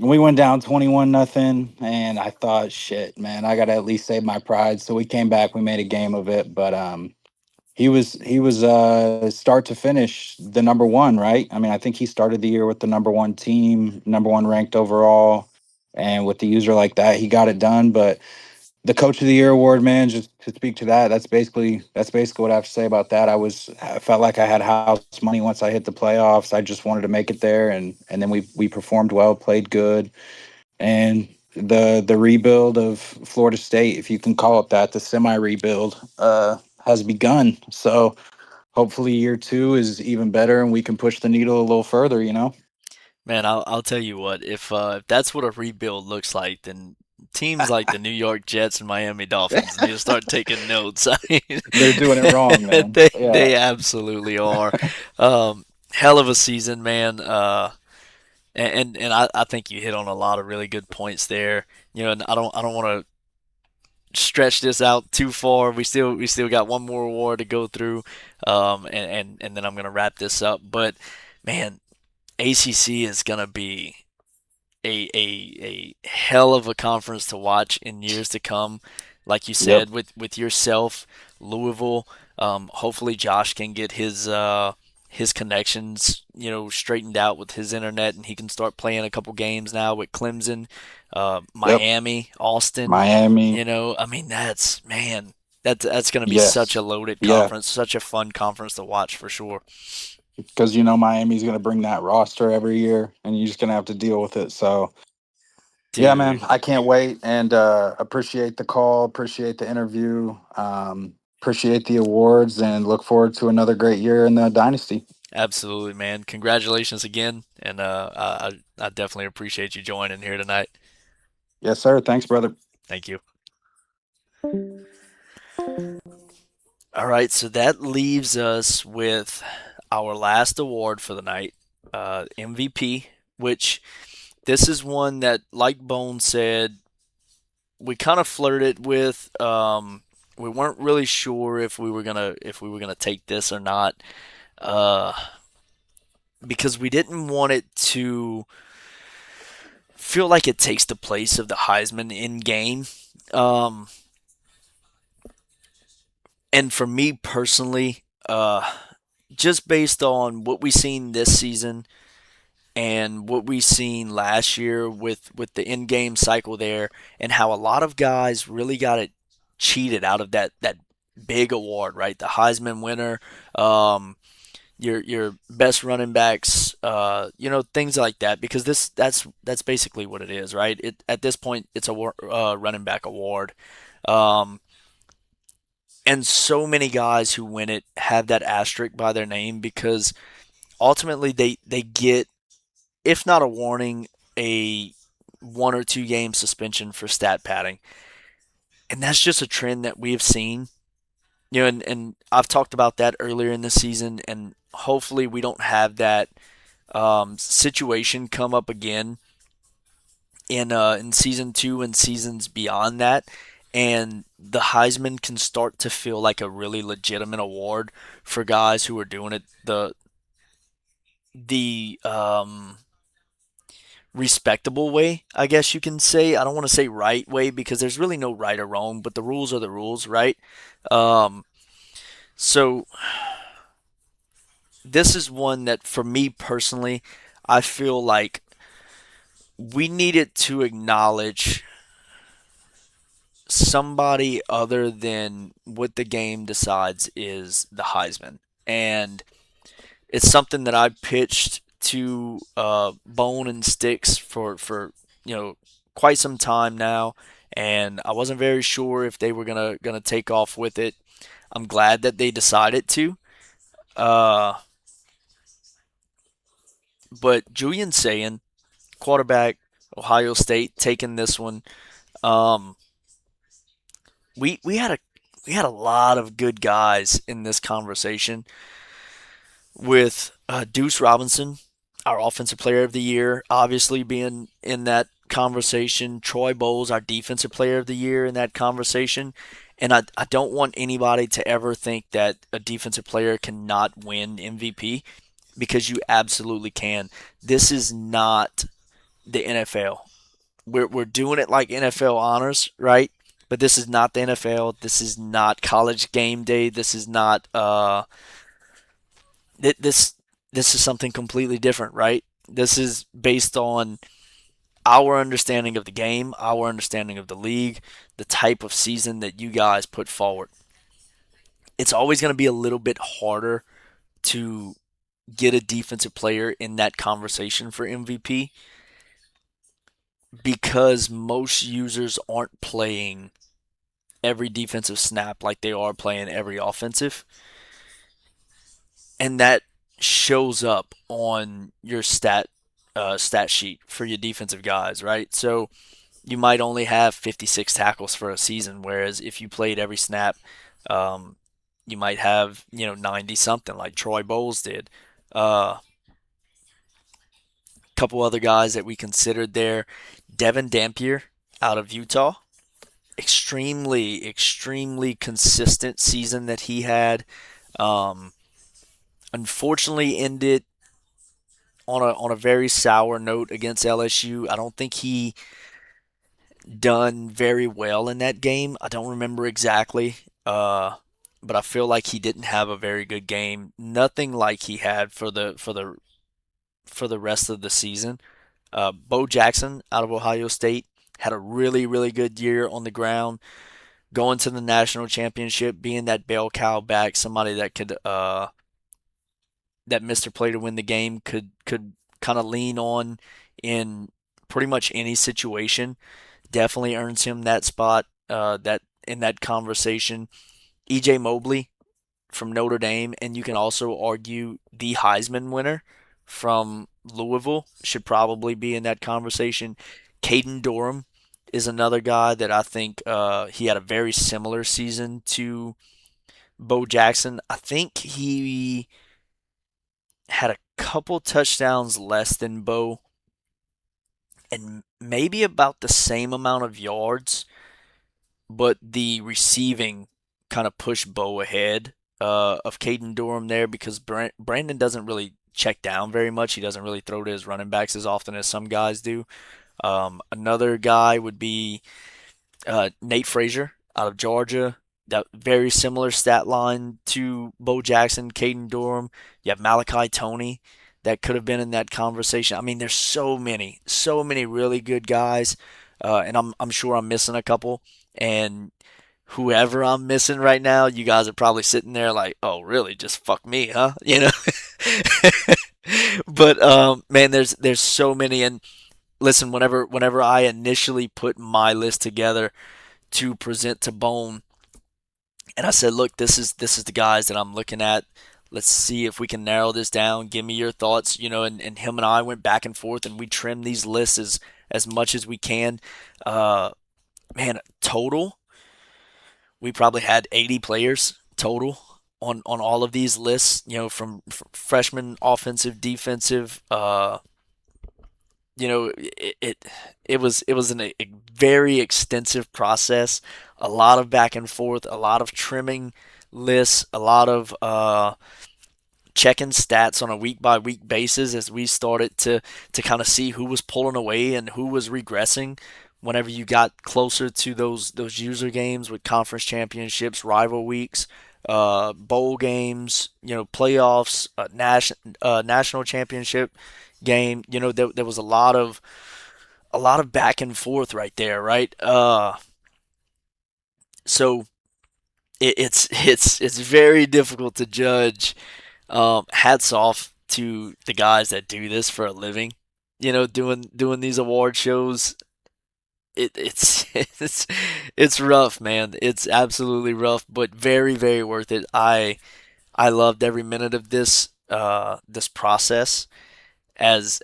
we went down 21-0, and I thought, shit, man, I got to at least save my pride. So we came back, we made a game of it, but he was start to finish the number one, right? I mean, I think he started the year with the number one team, number one ranked overall, and with the user like that, he got it done. But the coach of the year award, man, just to speak to that, that's basically what I have to say about that. I felt like I had house money once I hit the playoffs. I just wanted to make it there, and then we performed well, played good, and the rebuild of Florida State, if you can call it that, the semi rebuild, has begun. So hopefully year two is even better and we can push the needle a little further, you know? Man, I'll tell you what, if that's what a rebuild looks like, then teams like the New York Jets and Miami Dolphins need to start taking notes. I mean, They're doing it wrong, man. Yeah. they absolutely are. Hell of a season, man. And I think you hit on a lot of really good points there. You know, and I don't want to stretch this out too far. We still got one more award to go through, and then I'm gonna wrap this up. But man, ACC is gonna be a hell of a conference to watch in years to come. Like you Yep. said, with yourself, Louisville. Hopefully, Josh can get his connections, straightened out with his internet, and he can start playing a couple games now with Clemson, Yep. Miami, Austin. Miami. I mean, that's going to be such a Yes. loaded Yeah. conference, such a fun conference to watch for sure. Because, Miami's going to bring that roster every year and you're just going to have to deal with it. So, yeah, man, Dude, I can't wait and appreciate the call, appreciate the interview, appreciate the awards, and look forward to another great year in the Dynasty. absolutely, man. Congratulations again, and I definitely appreciate you joining here tonight. Yes, sir. Thanks, brother. Thank you. All right, so that leaves us with our last award for the night, MVP, which this is one that, like Bone said, we kind of flirted with. We weren't really sure if we were gonna take this or not, uh, because we didn't want it to feel like it takes the place of the Heisman in game. Um, and for me personally, just based on what we've seen this season and what we seen last year with the in-game cycle there, and how a lot of guys really got it cheated out of that big award, right? The Heisman winner, um, your best running backs, things like that. Because that's basically what it is, right? At this point, it's a running back award. Um, and so many guys who win it have that asterisk by their name because ultimately they get, if not a warning, a 1 or 2 game suspension for stat padding. And that's just a trend that we have seen and I've talked about that earlier in the season, and hopefully we don't have that situation come up again in season two and seasons beyond that, and the Heisman can start to feel like a really legitimate award for guys who are doing it the respectable way, I guess you can say. I don't want to say right way because there's really no right or wrong, but the rules are the rules, right? Um, so this is one that, for me personally, I feel like we needed to acknowledge somebody other than what the game decides is the Heisman. And it's something that I pitched to Bone and Sticks for quite some time now, and I wasn't very sure if they were gonna take off with it. I'm glad that they decided to. Uh, but Julian Sayin, quarterback, Ohio State, taking this one. Um, we had a lot of good guys in this conversation with Deuce Robinson, our offensive player of the year, obviously being in that conversation. Troy Bowles, our defensive player of the year, in that conversation. And I don't want anybody to ever think that a defensive player cannot win MVP, because you absolutely can. This is not the NFL. We're doing it like NFL honors, right? But this is not the NFL. This is not college game day. This is not this this is something completely different, right? This is based on our understanding of the game, our understanding of the league, the type of season that you guys put forward. It's always going to be a little bit harder to get a defensive player in that conversation for MVP because most users aren't playing every defensive snap like they are playing every offensive. And that shows up on your stat sheet for your defensive guys, right? So you might only have 56 tackles for a season, whereas if you played every snap, um, you might have 90 something like Troy Bowles did. A couple other guys that we considered there, Devin Dampier out of Utah, extremely consistent season that he had. Um, Unfortunately, ended on a very sour note against LSU. I don't think he done very well in that game. I don't remember exactly, but I feel like he didn't have a very good game. Nothing like he had for the rest of the season. Bo Jackson out of Ohio State had a really good year on the ground, going to the national championship, being that bell cow back, somebody that could that Mr. Play to win the game could kind of lean on in pretty much any situation. Definitely earns him that spot, that in that conversation. EJ Mobley from Notre Dame, and you can also argue the Heisman winner from Louisville should probably be in that conversation. Caden Durham is another guy that I think he had a very similar season to Bo Jackson. I think he had a couple touchdowns less than Bo and maybe about the same amount of yards, but the receiving kind of pushed Bo ahead of Caden Durham there because Brandon doesn't really check down very much. He doesn't really throw to his running backs as often as some guys do. Another guy would be Nate Frazier out of Georgia. That very similar stat line to Bo Jackson, Caden Durham. You have Malachi Tony that could have been in that conversation. I mean, there's so many really good guys, and I'm sure I'm missing a couple. And whoever I'm missing right now, you guys are probably sitting there like, oh, really? Just fuck me, huh? But man, there's so many. And listen, whenever I initially put my list together to present to Bone, and I said, look, this is the guys that I'm looking at. Let's see if we can narrow this down. Give me your thoughts, and him and I went back and forth, and we trimmed these lists as much as we can. Man, total, we probably had 80 players total on all of these lists. From freshman, offensive, defensive. It was a very extensive process, a lot of back and forth, a lot of trimming lists, a lot of checking stats on a week by week basis as we started to kind of see who was pulling away and who was regressing. Whenever you got closer to those user games with conference championships, rival weeks, bowl games, playoffs, national championship game, there was a lot of back and forth right there, right? So it's very difficult to judge. Hats off to the guys that do this for a living. Doing these award shows. It's it's rough, man. It's absolutely rough, but very very worth it. I loved every minute of this process, as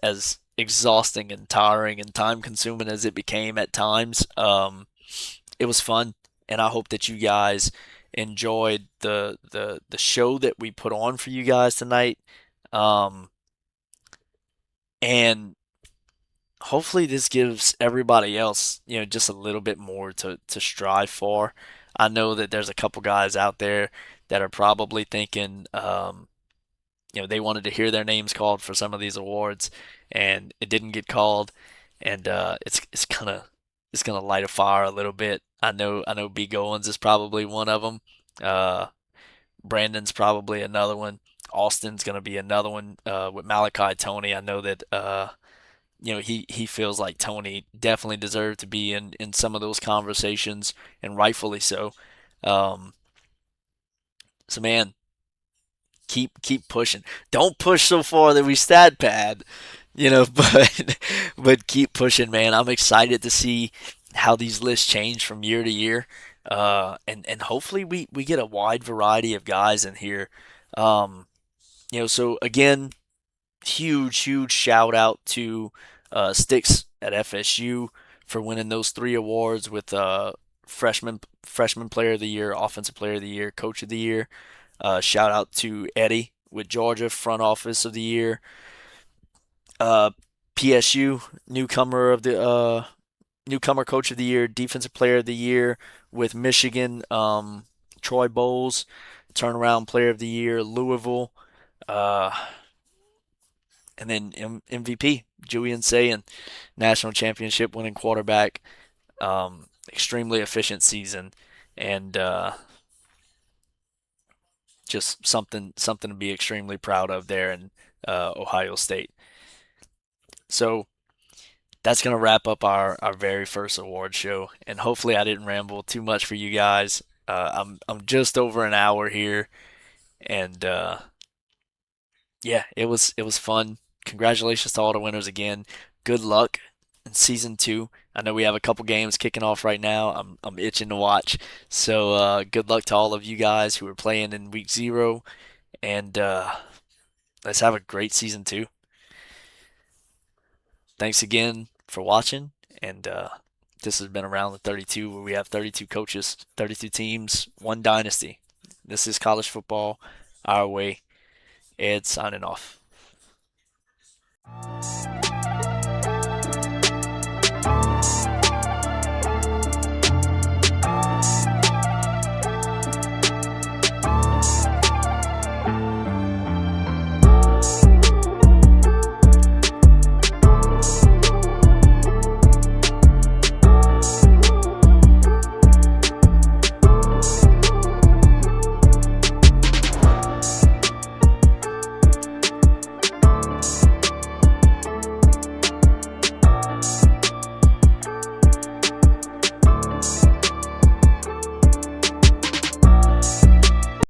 exhausting and tiring and time consuming as it became at times. It was fun, and I hope that you guys enjoyed the show that we put on for you guys tonight. Um, and hopefully this gives everybody else, just a little bit more to strive for. I know that there's a couple guys out there that are probably thinking, they wanted to hear their names called for some of these awards, and it didn't get called, and it's gonna light a fire a little bit. I know B Goins is probably one of them. Uh, Brandon's probably another one. Austin's gonna be another one. With Malachi Tony, I know that he feels like Tony definitely deserved to be in some of those conversations, and rightfully so. Um, so man, keep pushing. Don't push so far that we stat pad, but keep pushing, man. I'm excited to see how these lists change from year to year, and hopefully we get a wide variety of guys in here. Um, so again, huge shout out to Sticks at FSU for winning those three awards with freshman player of the year, offensive player of the year, coach of the year. Shout out to Eddie with Georgia, front office of the year. Uh, PSU newcomer coach of the year, defensive player of the year with Michigan. Troy Bowles, turnaround player of the year, Louisville. Uh, and then MVP, Julian Sayin, national championship winning quarterback. Extremely efficient season, and just something to be extremely proud of there in Ohio State. So that's gonna wrap up our very first award show, and hopefully I didn't ramble too much for you guys. I'm just over an hour here, and yeah, it was fun. Congratulations to all the winners again. Good luck in season two. I know we have a couple games kicking off right now. I'm itching to watch. So good luck to all of you guys who are playing in week zero, and let's have a great season two. Thanks again for watching, and this has been Around the 32, where we have 32 coaches, 32 teams, one dynasty. This is college football our way. Ed signing off.